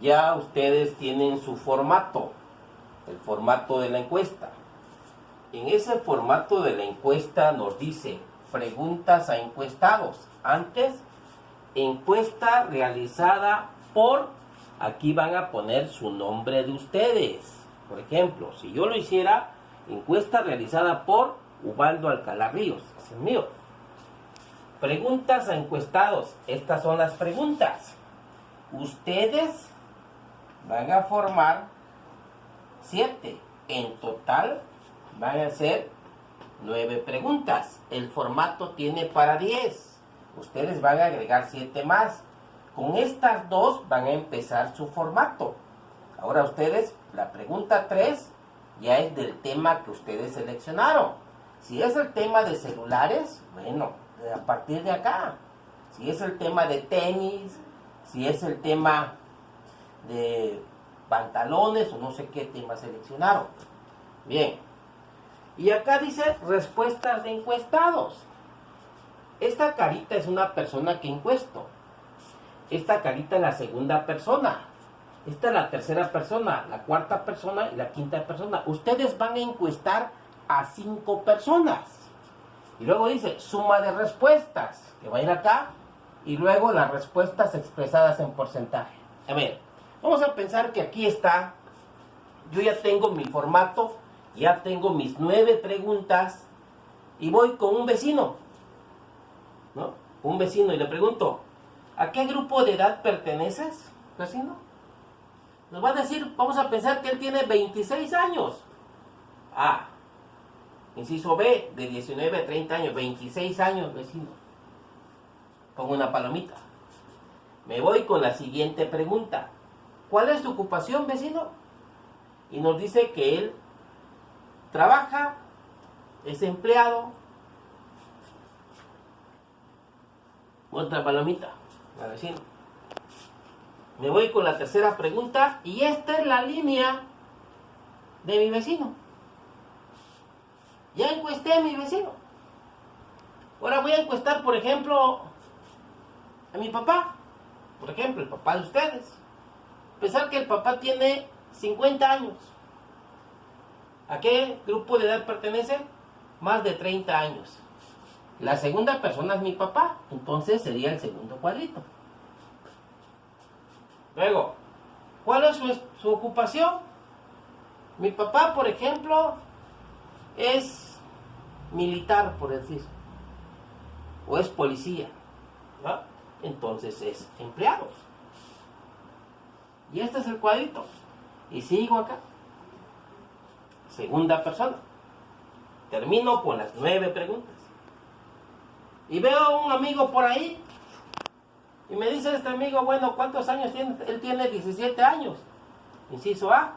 ya ustedes tienen su formato, el formato de la encuesta. En ese formato de la encuesta nos dice preguntas a encuestados. Antes, encuesta realizada por, aquí van a poner su nombre de ustedes. Por ejemplo, si yo lo hiciera, encuesta realizada por Ubaldo Alcalá Ríos, es el mío. Preguntas a encuestados, estas son las preguntas. Ustedes van a formar 7, en total van a ser 9 preguntas. El formato tiene para 10. Ustedes van a agregar 7 más. Con estas 2 van a empezar su formato. Ahora ustedes, la pregunta 3 ya es del tema que ustedes seleccionaron. Si es el tema de celulares, bueno, a partir de acá. Si es el tema de tenis, si es el tema de pantalones o no sé qué tema seleccionaron. Bien. Y acá dice respuestas de encuestados. Esta carita es una persona que encuesto. Esta carita es la segunda persona. Esta es la tercera persona, la cuarta persona y la quinta persona. Ustedes van a encuestar a 5 personas. Y luego dice suma de respuestas, que va a ir acá. Y luego las respuestas expresadas en porcentaje. A ver, vamos a pensar que aquí está. Yo ya tengo mi formato. Ya tengo mis 9 preguntas y voy con un vecino, ¿no? Un vecino y le pregunto, ¿a qué grupo de edad perteneces, vecino? Nos va a decir, vamos a pensar que él tiene 26 años. A. Inciso B, de 19 a 30 años, 26 años, vecino. Pongo una palomita. Me voy con la siguiente pregunta. ¿Cuál es tu ocupación, vecino? Y nos dice que él trabaja, es empleado. Otra palomita, la vecina. Me voy con la tercera pregunta y esta es la línea de mi vecino. Ya encuesté a mi vecino. Ahora voy a encuestar, por ejemplo, a mi papá. Por ejemplo, el papá de ustedes. Pensar que el papá tiene 50 años. ¿A qué grupo de edad pertenece? Más de 30 años. La segunda persona es mi papá, entonces sería el segundo cuadrito. Luego, ¿cuál es su ocupación? Mi papá, por ejemplo, es militar, por decir, o es policía, ¿no? Entonces es empleado. Y este es el cuadrito. Y sigo acá. Segunda persona. Termino con las 9 preguntas. Y veo a un amigo por ahí. Y me dice este amigo, bueno, ¿cuántos años tiene? Él tiene 17 años. Inciso A.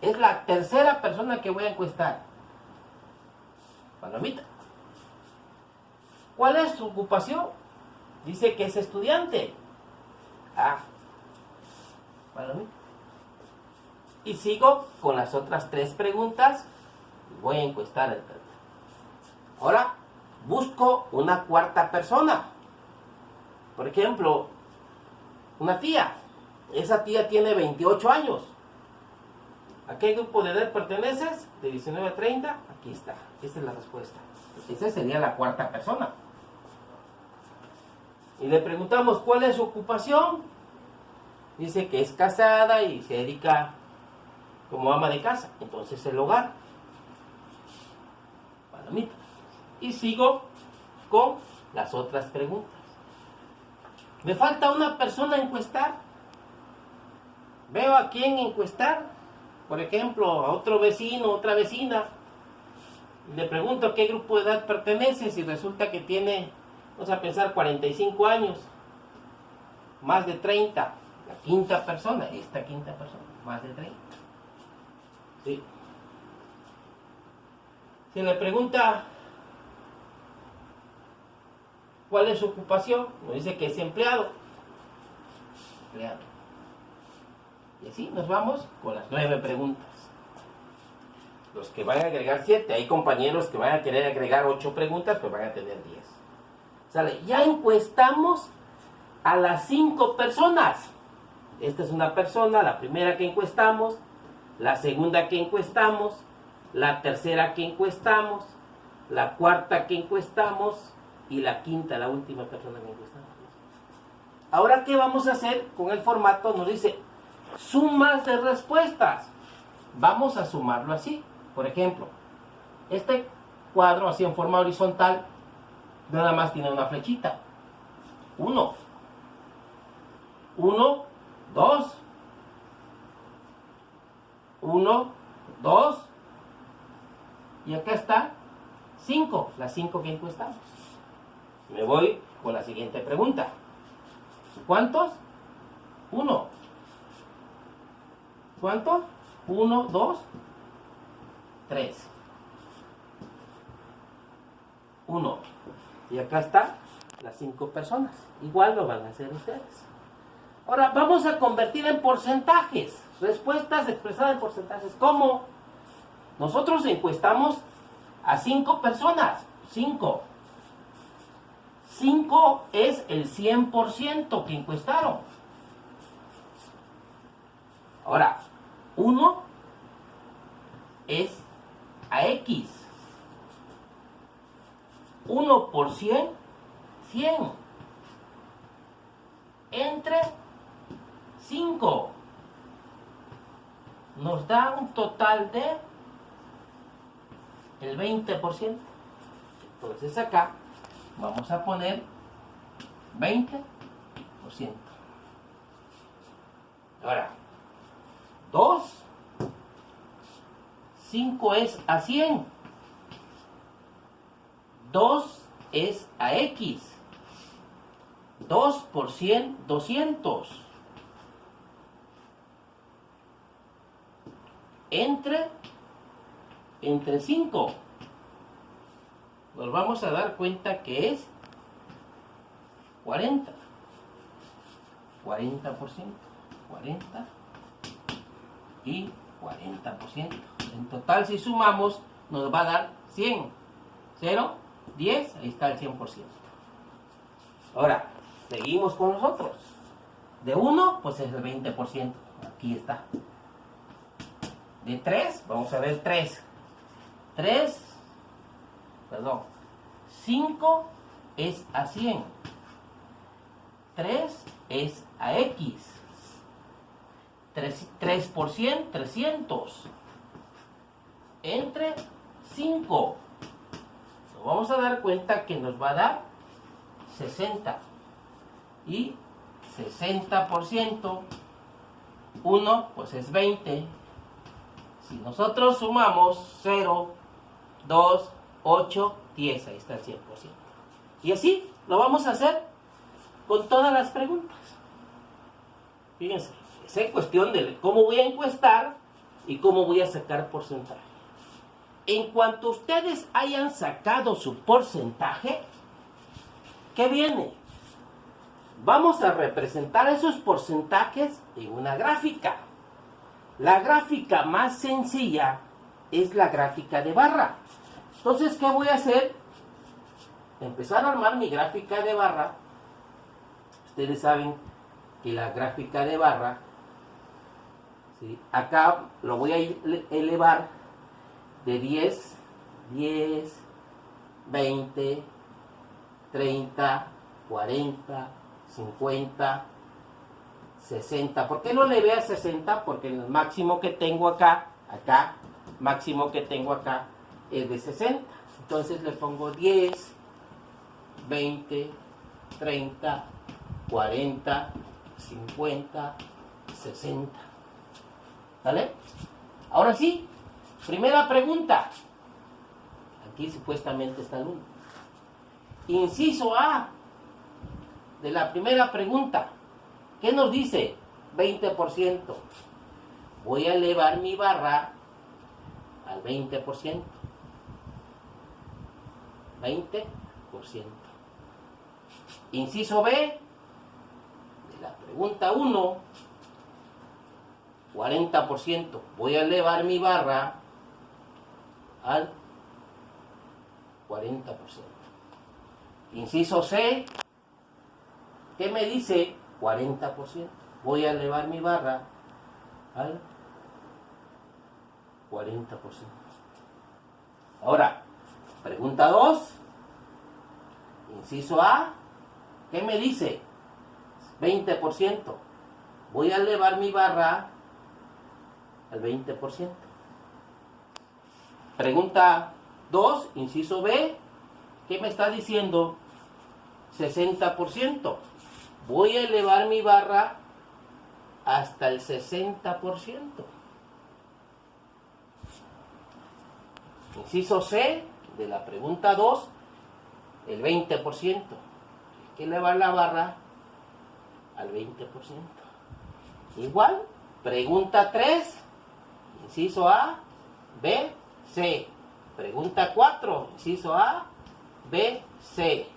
Es la tercera persona que voy a encuestar. Palomita. ¿Cuál es su ocupación? Dice que es estudiante. A. Palomita. Y sigo con las otras 3 preguntas. Y voy a encuestar el tema. Ahora busco una cuarta persona. Por ejemplo, una tía. Esa tía tiene 28 años. ¿A qué grupo de edad perteneces? De 19 a 30. Aquí está. Esta es la respuesta. Esa sería la cuarta persona. Y le preguntamos, ¿cuál es su ocupación? Dice que es casada y se dedica como ama de casa. Entonces el hogar. Palomita. Y sigo con las otras preguntas. Me falta una persona a encuestar. Veo a quién encuestar. Por ejemplo, a otro vecino, otra vecina. Y le pregunto a qué grupo de edad pertenece. Si resulta que tiene, vamos a pensar, 45 años. Más de 30. La quinta persona, esta quinta persona, más de 30. Sí. Si le pregunta cuál es su ocupación, nos dice que es empleado. Empleado. Y así nos vamos con las 9 preguntas. Los que van a agregar 7, hay compañeros que van a querer agregar 8 preguntas, pues van a tener 10. ¿Sale? Ya encuestamos a las 5 personas. esta es una persona, la primera que encuestamos, la segunda que encuestamos, la tercera que encuestamos, la cuarta que encuestamos y la quinta, la última persona que encuestamos. Ahora, ¿qué vamos a hacer con el formato? Nos dice sumas de respuestas. Vamos a sumarlo así. Por ejemplo, este cuadro así en forma horizontal nada más tiene una flechita. 1, 1, 2, 1, 2, y acá está 5, las 5 que encuestamos. Me voy con la siguiente pregunta. ¿Cuántos? 1. ¿Cuántos? 1, 2, 3. 1. Y acá está las 5 personas. Igual lo van a hacer ustedes. Ahora vamos a convertir en porcentajes. Respuestas expresadas en porcentajes. ¿Cómo? Nosotros encuestamos a 5 personas. 5. 5 es el 100% que encuestaron. Ahora, 1 es a X. 1 por 100, 100. Entre 5 nos da un total de el 20%. Entonces acá vamos a poner 20%. Ahora, 2, 5 es a 100. 2 es a X. 2 por 100, 200. Entre 5. Nos vamos a dar cuenta que es 40. 40%. 40 y 40%. En total, si sumamos, nos va a dar 100. 0, 10, ahí está el 100%. Ahora, seguimos con los otros. De 1, pues es el 20%. Aquí está. De 3, vamos a ver 3. 5 es a 100. 3 es a X. 3 por 100, 300. Entre 5. Nos vamos a dar cuenta que nos va a dar 60. Y 60%, 1 pues es 20. Si nosotros sumamos 0, 2, 8, 10, ahí está el 100%. Y así lo vamos a hacer con todas las preguntas. Fíjense, es cuestión de cómo voy a encuestar y cómo voy a sacar porcentaje. En cuanto ustedes hayan sacado su porcentaje, ¿qué viene? Vamos a representar esos porcentajes en una gráfica. La gráfica más sencilla es la gráfica de barra. Entonces, ¿qué voy a hacer? Empezar a armar mi gráfica de barra. Ustedes saben que la gráfica de barra, ¿sí? Acá lo voy a elevar de 10, 10, 20, 30, 40, 50, 60. ¿Por qué no le ve a 60? Porque el máximo que tengo acá, máximo que tengo acá es de 60. Entonces le pongo 10, 20, 30, 40, 50, 60. ¿Vale? Ahora sí, primera pregunta. Aquí supuestamente está el 1. Inciso A de la primera pregunta. ¿Qué nos dice? 20%. Voy a elevar mi barra al 20%. 20%. Inciso B de la pregunta 1. 40%. Voy a elevar mi barra al 40%. Inciso C. ¿Qué me dice? 40%. voy a elevar mi barra al 40%. Ahora, pregunta 2, inciso A, ¿qué me dice? 20%. Voy a elevar mi barra al 20%. Pregunta 2, inciso B, ¿qué me está diciendo? 60%. Voy a elevar mi barra hasta el 60%. Inciso C, de la pregunta 2, el 20%. Hay que elevar la barra al 20%. Igual, pregunta 3, inciso A, B, C. Pregunta 4, inciso A, B, C.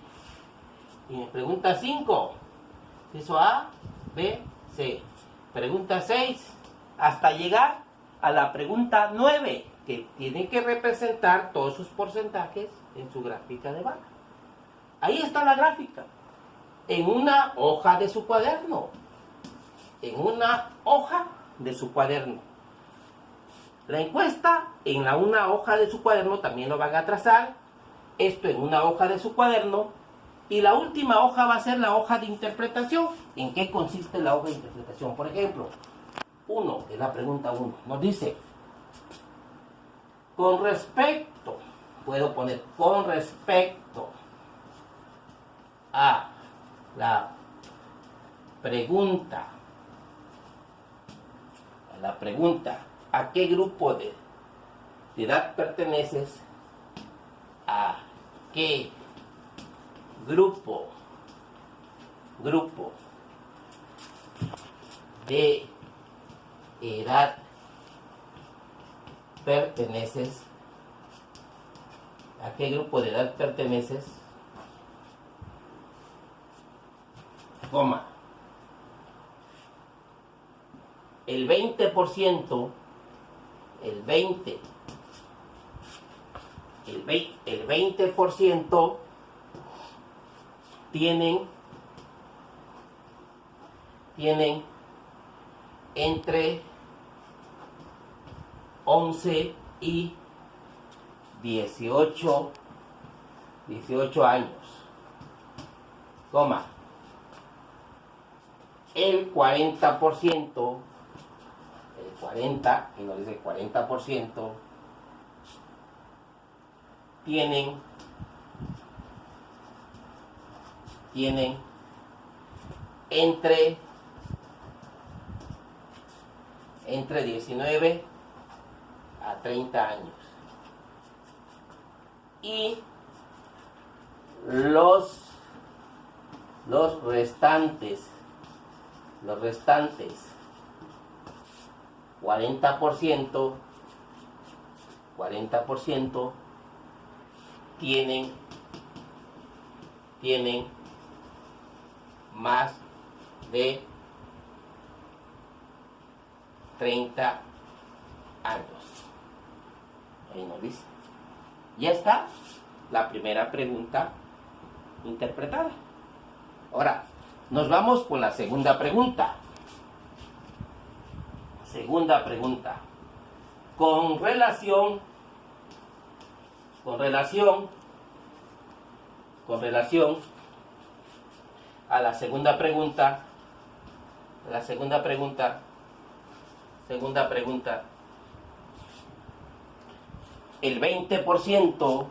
Y pregunta 5, inciso A, B, C. Pregunta 6, hasta llegar a la pregunta 9, que tiene que representar todos sus porcentajes en su gráfica de barra. Ahí está la gráfica, en una hoja de su cuaderno. En una hoja de su cuaderno. La encuesta en una hoja de su cuaderno también lo van a trazar. Esto en una hoja de su cuaderno. Y la última hoja va a ser la hoja de interpretación. ¿En qué consiste la hoja de interpretación? Por ejemplo, 1, es la pregunta 1, nos dice, con respecto, puedo poner con respecto a la pregunta, ¿a qué grupo de edad perteneces? ¿A qué grupo de edad perteneces? ¿A qué grupo de edad perteneces? Coma. El 20%, el 20% tienen entre 11 y 18 años, coma. El 40%, y nos dice 40%, tienen entre 19 a 30 años. Y los restantes 40% tienen más de 30 años. Ahí nos dice. Ya está la primera pregunta interpretada. Ahora, nos vamos con la segunda pregunta. Segunda pregunta. Con relación a la segunda pregunta, el 20%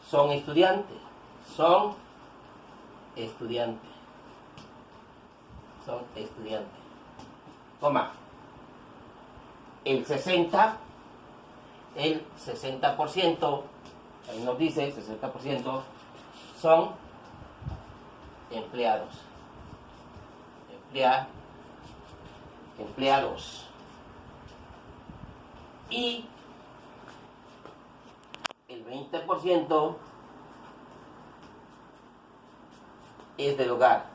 son estudiantes, coma. El 60%, ahí nos dice 60%, son empleados. Y el 20% es del hogar,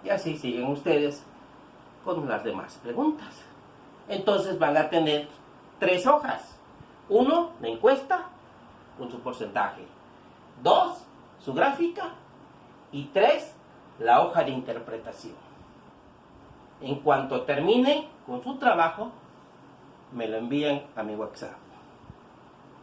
Y así siguen ustedes con las demás preguntas. Entonces van a tener 3 hojas. 1, la encuesta con su porcentaje. 2, su gráfica. Y 3, la hoja de interpretación. En cuanto termine con su trabajo, me lo envían a mi WhatsApp.